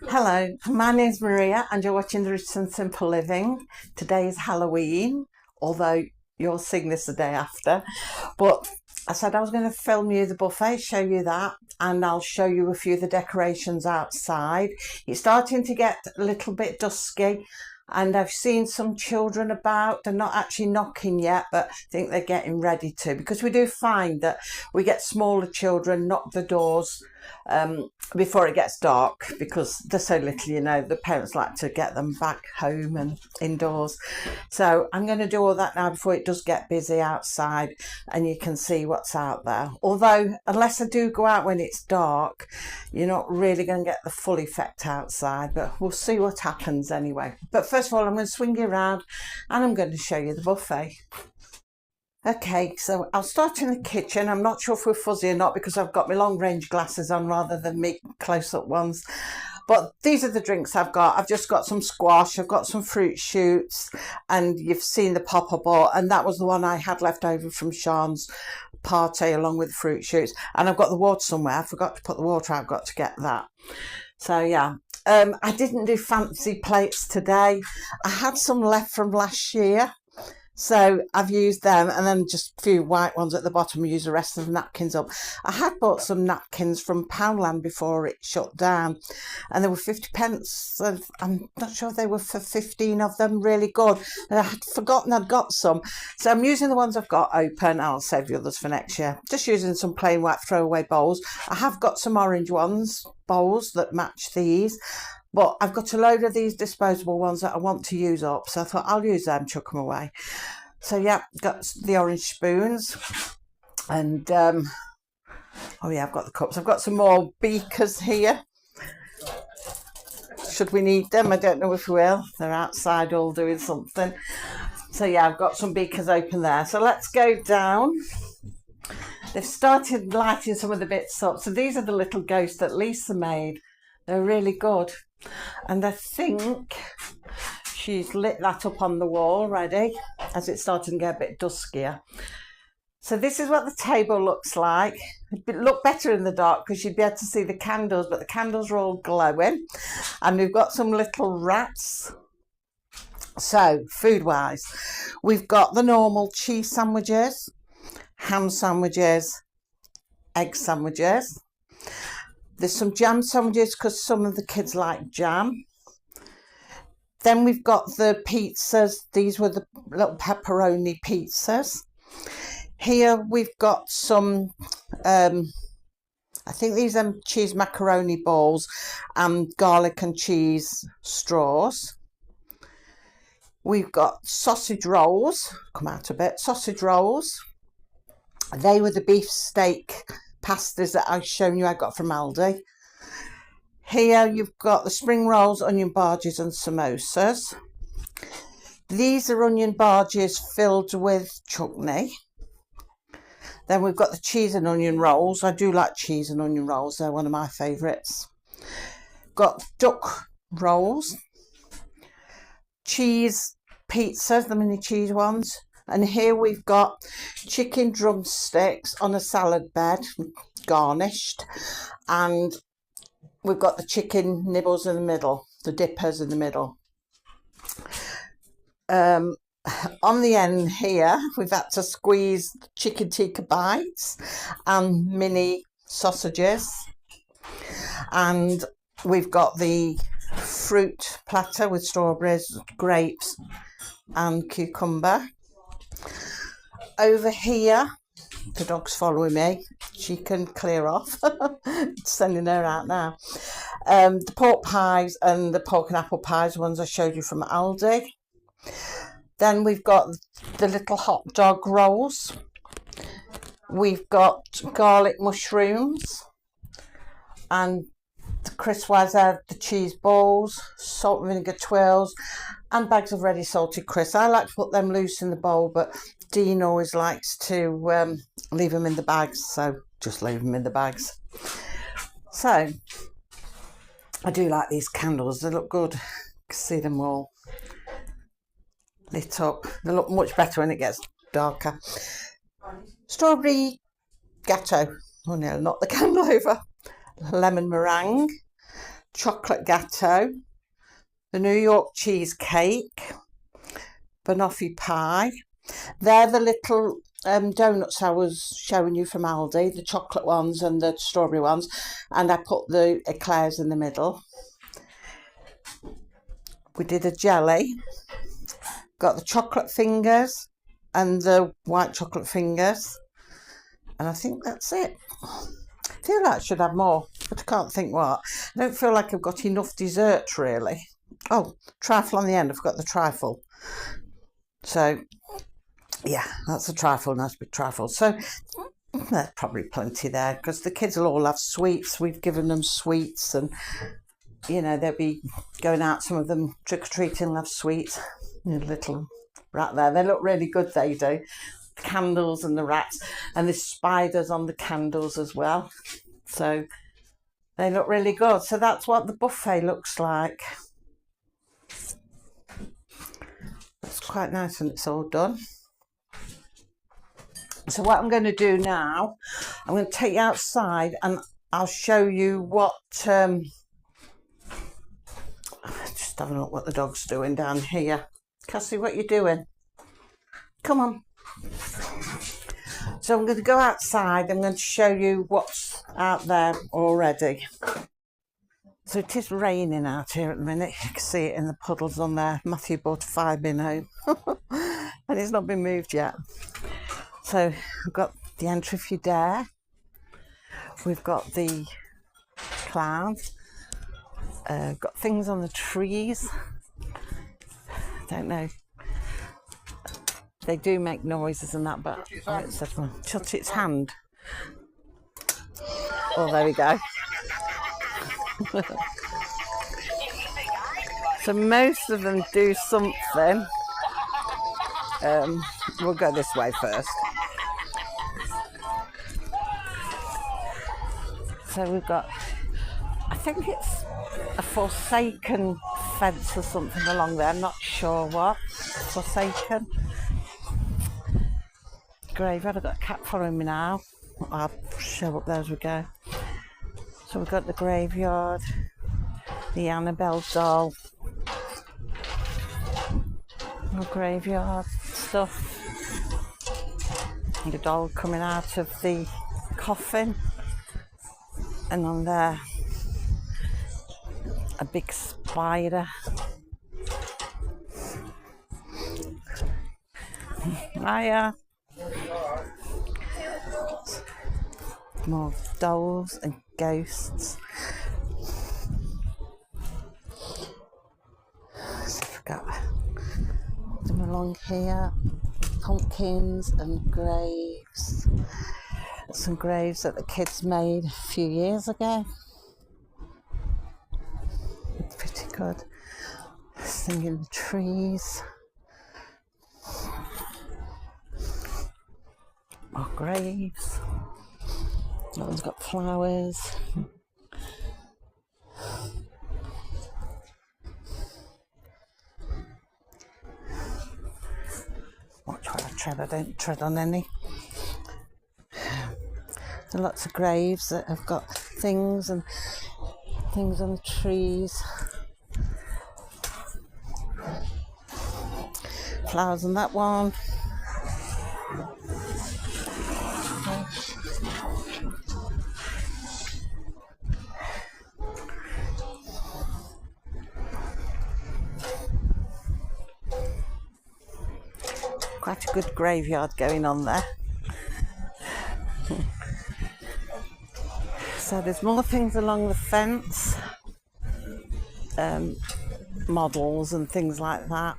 Hello, my name's Maria and you're watching The Rich and Simple Living. Today is Halloween, although you're seeing this the day after. But I said I was going to film you the buffet, show you that, and I'll show you a few of the decorations outside. It's starting to get a little bit dusky and I've seen some children about. They're not actually knocking yet, but I think they're getting ready to, because we do find that we get smaller children knock the doors before it gets dark, because they're so little, you know, the parents like to get them back home and indoors. So I'm going to do all that now before it does get busy outside and you can see what's out there. Although unless I do go out when it's dark, you're not really going to get the full effect outside, but we'll see what happens anyway. But first of all, I'm going to swing you around and I'm going to show you the buffet. Okay, so I'll start in the kitchen. I'm not sure if we're fuzzy or not because I've got my long range glasses on rather than me close-up ones. But these are the drinks I've got. I've just got some squash, I've got some fruit shoots, and you've seen the popper ball, and that was the one I had left over from Sean's party along with the fruit shoots. And I've got the water somewhere. I forgot to put the water out. I've got to get that. So yeah, I didn't do fancy plates today. I had some left from last year, so I've used them, and then just a few white ones at the bottom. Use the rest of the napkins up. I had bought some napkins from Poundland before it shut down, and they were 50p. I'm not sure if they were for 15 of them. Really good. And I had forgotten I'd got some, so I'm using the ones I've got open. I'll save the others for next year. Just using some plain white throwaway bowls. I have got some orange bowls that match these. But I've got a load of these disposable ones that I want to use up, so I thought I'll use them, chuck them away. So yeah, got the orange spoons, and oh yeah, I've got the cups. I've got some more beakers here. Should we need them? I don't know if we will. They're outside all doing something. So yeah, I've got some beakers open there. So let's go down. They've started lighting some of the bits up. So these are the little ghosts that Lisa made. They're really good. And I think she's lit that up on the wall ready as it's starting to get a bit duskier. So this is what the table looks like. It'd look better in the dark because you'd be able to see the candles, but the candles are all glowing. And we've got some little rats. So food wise, we've got the normal cheese sandwiches, ham sandwiches, egg sandwiches. There's some jam sandwiches because some of the kids like jam. Then we've got the pizzas. These were the little pepperoni pizzas. Here we've got some, I think these are cheese macaroni balls and garlic and cheese straws. We've got sausage rolls. Come out a bit. Sausage rolls. They were the beef steak pastas that I've shown you I got from Aldi. Here you've got the spring rolls, onion barges and samosas. These are onion barges filled with chutney. Then we've got the cheese and onion rolls. I do like cheese and onion rolls. They're one of my favourites. Got duck rolls. Cheese pizzas, the mini cheese ones. And here we've got chicken drumsticks on a salad bed, garnished. And we've got the chicken nibbles in the middle, the dippers in the middle. On the end here, we've had to squeeze chicken tikka bites and mini sausages. And we've got the fruit platter with strawberries, grapes and cucumber. Over here, the dog's following me. She can clear off. Sending her out now. The pork pies and the pork and apple pies, ones I showed you from Aldi. Then we've got the little hot dog rolls. We've got garlic mushrooms and the crisp ones are the cheese balls, salt and vinegar twirls, and bags of ready salted crisps. I like to put them loose in the bowl, but Dean always likes to leave them in the bags, so just leave them in the bags. So I do like these candles. They look good. You can see them all lit up. They look much better when it gets darker. Strawberry gatto. Oh no, not the candle over. Lemon meringue. chocolate gatto, the New York cheesecake, banoffee pie. They're the little donuts I was showing you from Aldi, the chocolate ones and the strawberry ones, and I put the eclairs in the middle. We did a jelly, got the chocolate fingers and the white chocolate fingers, and I think that's it. I feel like I should have more, but I can't think what. I don't feel like I've got enough dessert really. Oh, trifle on the end, I forgot the trifle. So yeah, that's a trifle, nice big trifle. So there's probably plenty there because the kids will all have sweets. We've given them sweets, and you know, they'll be going out, some of them trick-or-treating, have sweets. Little rat there, they look really good, they do. The candles and the rats, and the spiders on the candles as well. So they look really good. So that's what the buffet looks like. It's quite nice when it's all done. So what I'm going to do now, I'm going to take you outside and I'll show you what, just having a look what the dog's doing down here. Cassie, what are you doing? Come on. So I'm going to go outside, I'm going to show you what's out there already. So it is raining out here at the minute, you can see it in the puddles on there. Matthew bought a 5-bin home and it's not been moved yet. So we've got the entry if you dare, we've got the clowns, got things on the trees. Don't know, they do make noises and that, but it says one, touch its hand. Oh, there we go. So most of them do something. We'll go this way first. So we've got, I think it's a Forsaken fence or something along there, I'm not sure what. Forsaken. Graveyard, I've got a cat following me now. I'll show up there as we go. So we've got the graveyard, the Annabelle doll, more graveyard stuff, and the doll coming out of the coffin, and on there a big spider. Hiya. More dolls and ghosts. So we've got them along here, pumpkins and graves. Some graves that the kids made a few years ago. It's pretty good. Singing the trees. More graves. That one's got flowers. Watch where I tread, I don't tread on any. There are lots of graves that have got things and things on the trees. Flowers on that one. Quite a good graveyard going on there. So there's more things along the fence, models and things like that,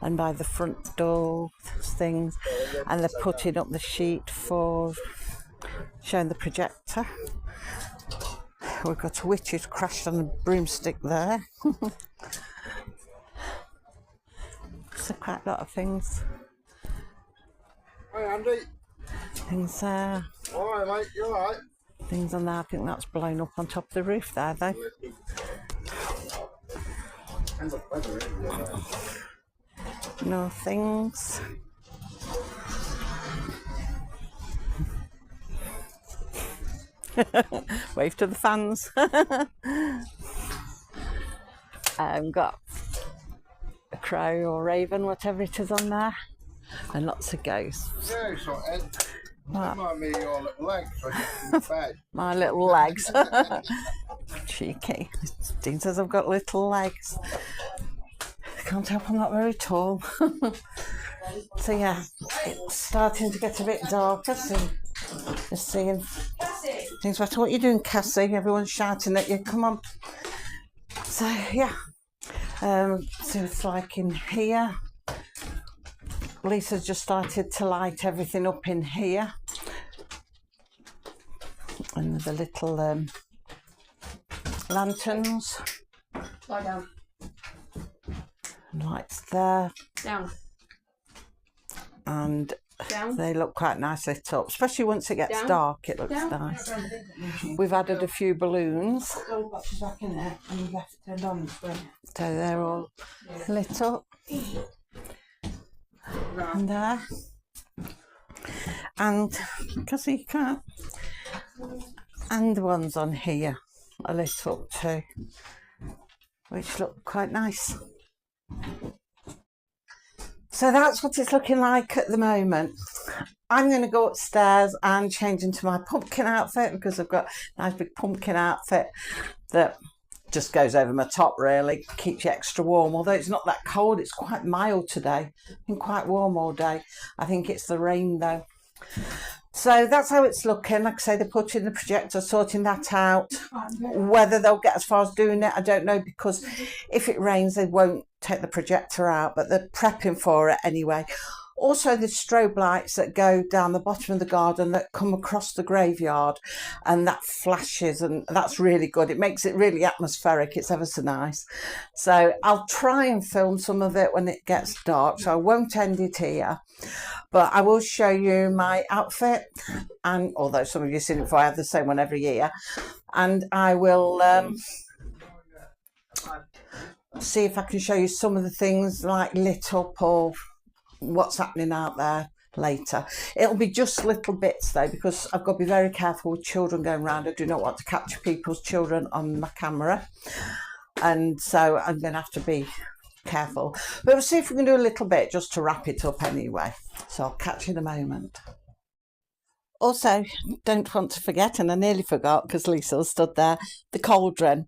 and by the front door things, and they're putting up the sheet for showing the projector. We've got a witch who's crashed on a broomstick there. So quite a lot of things. Hi Andy. Things there. Alright mate, you alright? Things on there, I think that's blown up on top of the roof there though. No things. Wave to the fans. Got a crow or raven, whatever it is on there, and lots of ghosts. Yeah, so Ed, remind me of your little legs when you're in bed. My little legs. Cheeky. Dean says I've got little legs. Can't help I'm not very tall. So yeah, it's starting to get a bit darker, so just seeing things better. What are you doing, Cassie? Everyone's shouting at you, come on. So yeah, so it's like in here. Lisa's just started to light everything up in here. And the little lanterns. Lie down. Lights there. Down. And Down. they look quite nice lit up, especially once it gets Down. dark. It looks Down. nice. We've added a few balloons, Back in there and you left it turned on. so they're all lit up. And there, and because you can't, and the ones on here are lit up too, which look quite nice. So that's what it's looking like at the moment. I'm going to go upstairs and change into my pumpkin outfit, because I've got a nice big pumpkin outfit that just goes over my top, really, keeps you extra warm. Although it's not that cold, it's quite mild today. It's been quite warm all day. I think it's the rain though. So that's how it's looking. Like I say, they're putting the projector, sorting that out. Whether they'll get as far as doing it, I don't know, because if it rains, they won't take the projector out, but they're prepping for it anyway. Also, the strobe lights that go down the bottom of the garden that come across the graveyard, and that flashes, and that's really good. It makes it really atmospheric. It's ever so nice. So I'll try and film some of it when it gets dark, so I won't end it here. But I will show you my outfit, and although some of you have seen it before, I have the same one every year. And I will see if I can show you some of the things like lit up or what's happening out there later. It'll be just little bits though, because I've got to be very careful with children going around. I do not want to capture people's children on my camera, and so I'm going to have to be careful. But we'll see if we can do a little bit just to wrap it up anyway. So I'll catch you in a moment. Also, don't want to forget, and I nearly forgot because Lisa stood there, the cauldron.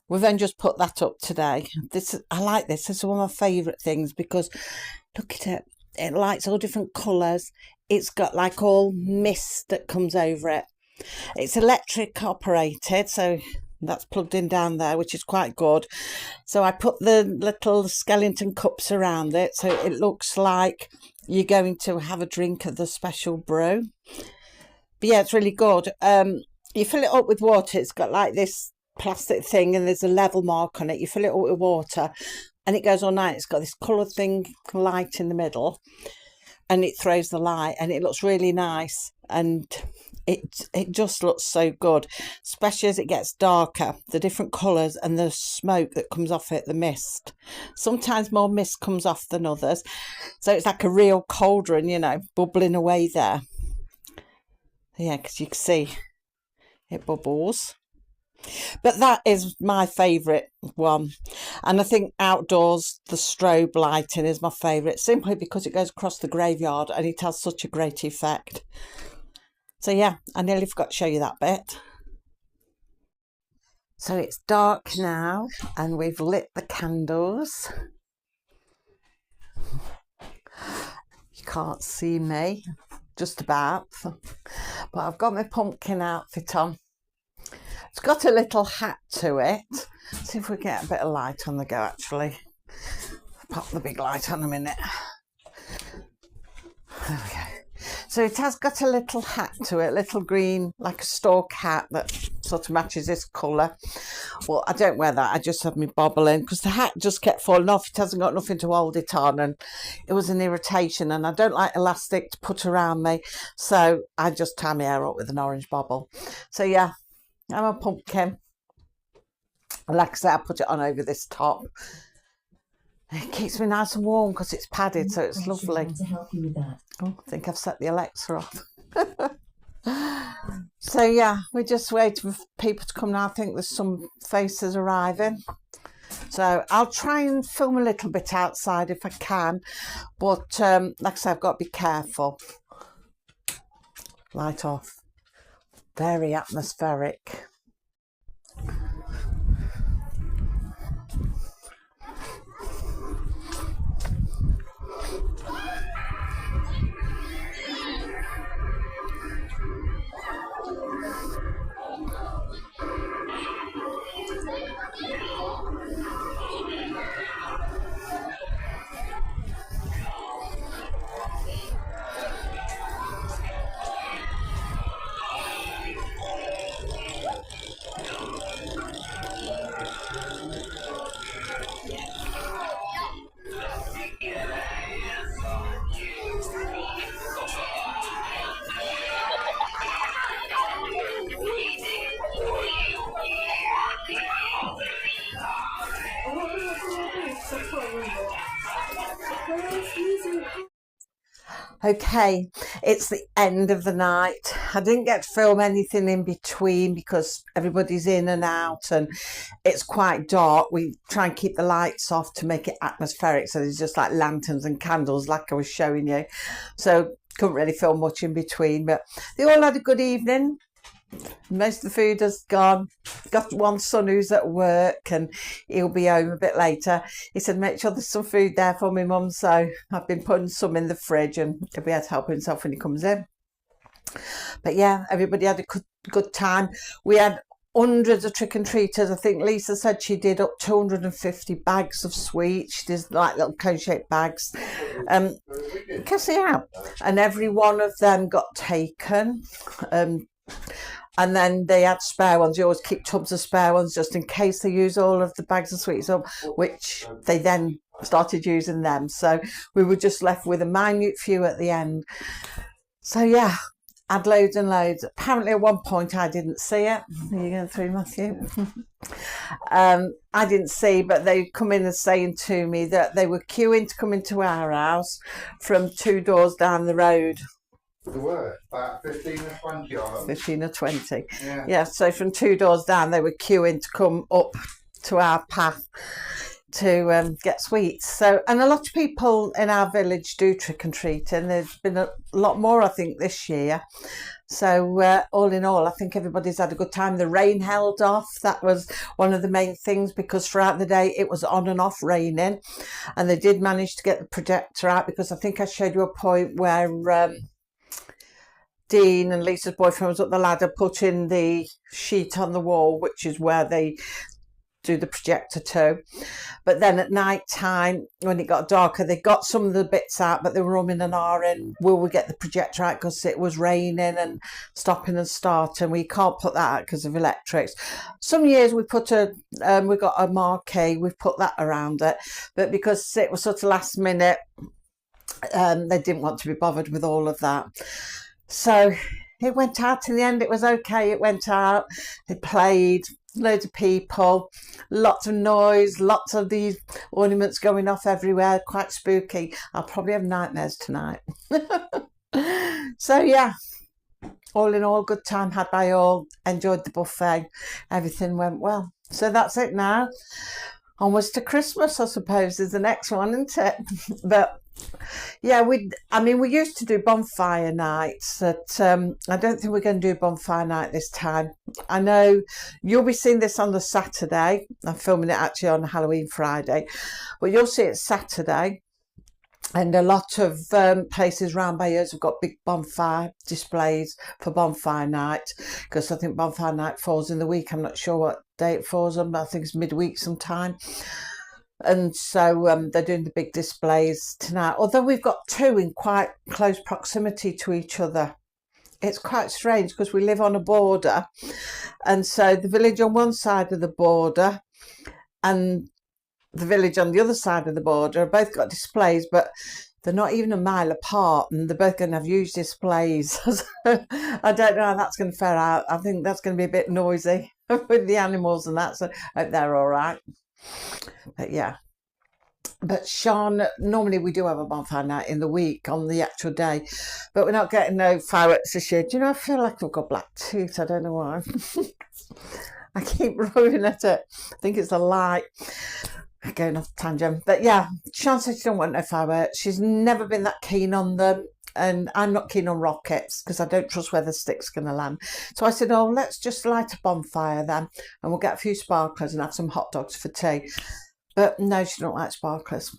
We've then just put that up today. I like this. This is one of my favourite things, because look at it. It lights all different colours. It's got like all mist that comes over it. It's electric operated, so that's plugged in down there, which is quite good. So I put the little skeleton cups around it, so it looks like you're going to have a drink of the special brew. But yeah, it's really good. You fill it up with water. It's got like this plastic thing, and there's a level mark on it. You fill it up with water, and it goes all night. It's got this coloured thing, light in the middle, and it throws the light, and it looks really nice, and it just looks so good, especially as it gets darker. The different colours and the smoke that comes off it, the mist. Sometimes more mist comes off than others, so it's like a real cauldron, you know, bubbling away there. Yeah, because you can see it bubbles. But that is my favourite one, and I think outdoors the strobe lighting is my favourite, simply because it goes across the graveyard and it has such a great effect. So yeah, I nearly forgot to show you that bit. So it's dark now, and we've lit the candles. You can't see me, just about, but I've got my pumpkin outfit on. It's got a little hat to it. Let's see if we get a bit of light on the go, actually. Pop the big light on a minute. There we go. So it has got a little hat to it, little green, like a stork hat that sort of matches this colour. Well, I don't wear that. I just have my bobble in, because the hat just kept falling off. It hasn't got nothing to hold it on, and it was an irritation, and I don't like elastic to put around me, so I just tie my hair up with an orange bobble. So yeah, I'm a pumpkin. Like I said, I put it on over this top. It keeps me nice and warm because it's padded, so it's lovely. To help you with that. Oh, I think I've set the Alexa off. So yeah, we're just waiting for people to come now. I think there's some faces arriving. So I'll try and film a little bit outside if I can, but like I said, I've got to be careful. Light off. Very atmospheric. Okay, it's the end of the night. I didn't get to film anything in between because everybody's in and out and it's quite dark. We try and keep the lights off to make it atmospheric, so there's just like lanterns and candles like I was showing you. So couldn't really film much in between, but they all had a good evening. Most of the food has gone. Got one son who's at work and he'll be home a bit later. He said make sure there's some food there for me, mum, so I've been putting some in the fridge and he'll be able to help himself when he comes in. But yeah, everybody had a good time. We had hundreds of trick-and-treaters. I think Lisa said she did up 250 bags of sweets. She did like little cone-shaped bags. You can see how. And every one of them got taken. And then they had spare ones. You always keep tubs of spare ones just in case they use all of the bags of sweets up, which they then started using them. So we were just left with a minute few at the end. So yeah, had loads and loads. Apparently at one point I didn't see it. Are you going through, Matthew? I didn't see, but they come in and saying to me that they were queuing to come into our house from 2 doors down the road. There were about 15 or 20 of them. 15 or 20. Yeah. So from 2 doors down, they were queuing to come up to our path to get sweets. So, and a lot of people in our village do trick and treating. There's been a lot more, I think, this year. So all in all, I think everybody's had a good time. The rain held off. That was one of the main things, because throughout the day it was on and off raining, and they did manage to get the projector out, because I think I showed you a point where Dean and Lisa's boyfriend was up the ladder putting the sheet on the wall, which is where they do the projector to. But then at night time, when it got darker, they got some of the bits out, but they were umming and ahhing, will we get the projector out, because it was raining and stopping and starting. We can't put that out because of electrics. Some years we put we got a marquee, we've put that around it, but because it was sort of last minute, they didn't want to be bothered with all of that. So it went out in the end. It was okay. It went out. They played, loads of people, lots of noise, lots of these ornaments going off everywhere. Quite spooky. I'll probably have nightmares tonight. So yeah, all in all, good time had by all. Enjoyed the buffet. Everything went well. So that's it now. Onwards to Christmas, I suppose, is the next one, isn't it? But yeah, we used to do bonfire nights. But I don't think we're going to do bonfire night this time. I know you'll be seeing this on the Saturday. I'm filming it actually on Halloween Friday, but you'll see it Saturday. And a lot of places round by us have got big bonfire displays for bonfire night, because I think bonfire night falls in the week. I'm not sure what day it falls on, but I think it's midweek sometime. And so they're doing the big displays tonight, although we've got two in quite close proximity to each other. It's quite strange because we live on a border, and so the village on one side of the border and the village on the other side of the border have both got displays, but they're not even a mile apart, and they're both going to have huge displays. I don't know how that's going to fare out. I think that's going to be a bit noisy with the animals and that, so I hope they're all right. But yeah, but Sean, normally we do have a bonfire night in the week on the actual day, but we're not getting no fireworks this year. Do you know, I feel like I've got black teeth. I don't know why. I keep rubbing at it. I think it's a light. going off tangent. But yeah, Sean said she don't want no fireworks. She's never been that keen on them. And I'm not keen on rockets because I don't trust where the stick's going to land. So I said, oh, let's just light a bonfire then, and we'll get a few sparklers and have some hot dogs for tea. But no, she don't like sparklers.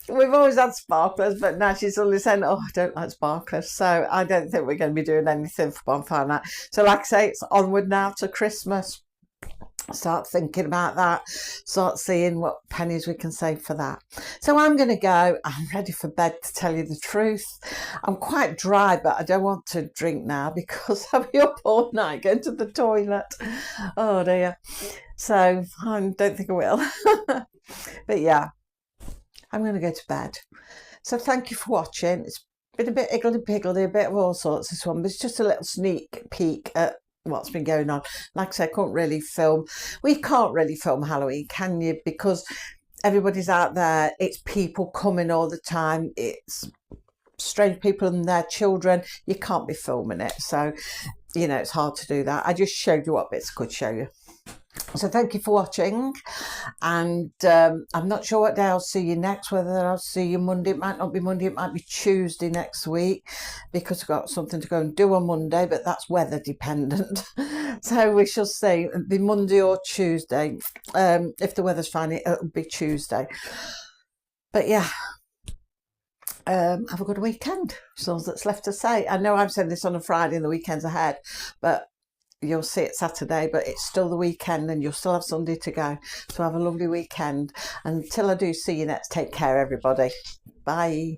We've always had sparklers, but now she's always saying, oh, I don't like sparklers. So I don't think we're going to be doing anything for bonfire night. So like I say, it's onward now to Christmas. Start thinking about that, start seeing what pennies we can save for that. So I'm going to go. I'm ready for bed, to tell you the truth. I'm quite dry, but I don't want to drink now because I'll be up all night going to the toilet. Oh dear. So I don't think I will. But yeah, I'm going to go to bed. So thank you for watching. It's been a bit higgledy-piggledy, a bit of all sorts, this one, but it's just a little sneak peek at what's been going on. Like I said, I couldn't really film. We can't really film Halloween, can you? Because everybody's out there. It's people coming all the time. It's strange people and their children. You can't be filming it. So, you know, it's hard to do that. I just showed you what bits I could show you. So thank you for watching, and I'm not sure what day I'll see you next, whether I'll see you Monday. It might not be Monday, it might be Tuesday next week, because I've got something to go and do on Monday, but that's weather dependent. So we shall see. It'll be Monday or Tuesday. If the weather's fine, it'll be Tuesday. But yeah, have a good weekend. That's all that's left to say. I know I'm saying this on a Friday and the weekend's ahead, but you'll see it Saturday, but it's still the weekend and you'll still have Sunday to go. So have a lovely weekend. Until I do see you next, take care, everybody. Bye.